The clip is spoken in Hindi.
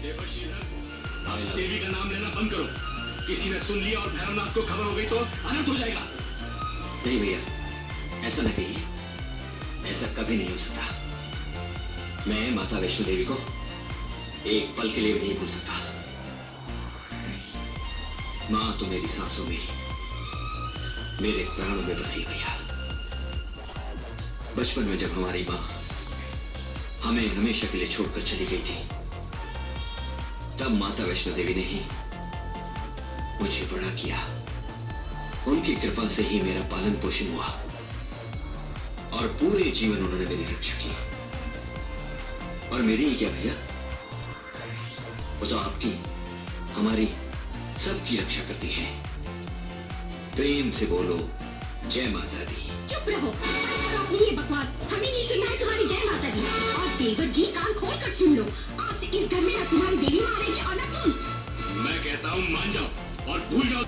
देवर्षि देवी का नाम लेना बंद करो। किसी ने सुन लिया और भैरवनाथ को खबर हो गई तो अनर्थ हो जाएगा। नहीं भैया, ऐसा न कहिए। ऐसा कभी नहीं हो सकता। मैं माता वैष्णो देवी को एक पल के लिए भी नहीं भूल सकता। मां तो मेरी सांसों में, मेरे प्राणों में बसी भैया। बचपन में जब हमारी मां हमें हमेशा के लिए छोड़कर चली गई थी, तब माता वैष्णो देवी ने ही मुझे बड़ा किया। उनकी कृपा से ही मेरा पालन पोषण हुआ और पूरे जीवन उन्होंने मेरी रक्षा की। और मेरी ही क्या भैया, वो तो आपकी, हमारी, सबकी रक्षा करती है। प्रेम से बोलो जय माता दी। चुप रहो, अपनी ये बकवास। हमें ये सुनना है तुम्हारी जय माता दी। और देवर जी कान खोल कर सुन लो, आज से इस घर में न तुम्हारी देवी मां रहेगी और न तुम। मैं कहता हूँ मान जाओ और भूल जाओ।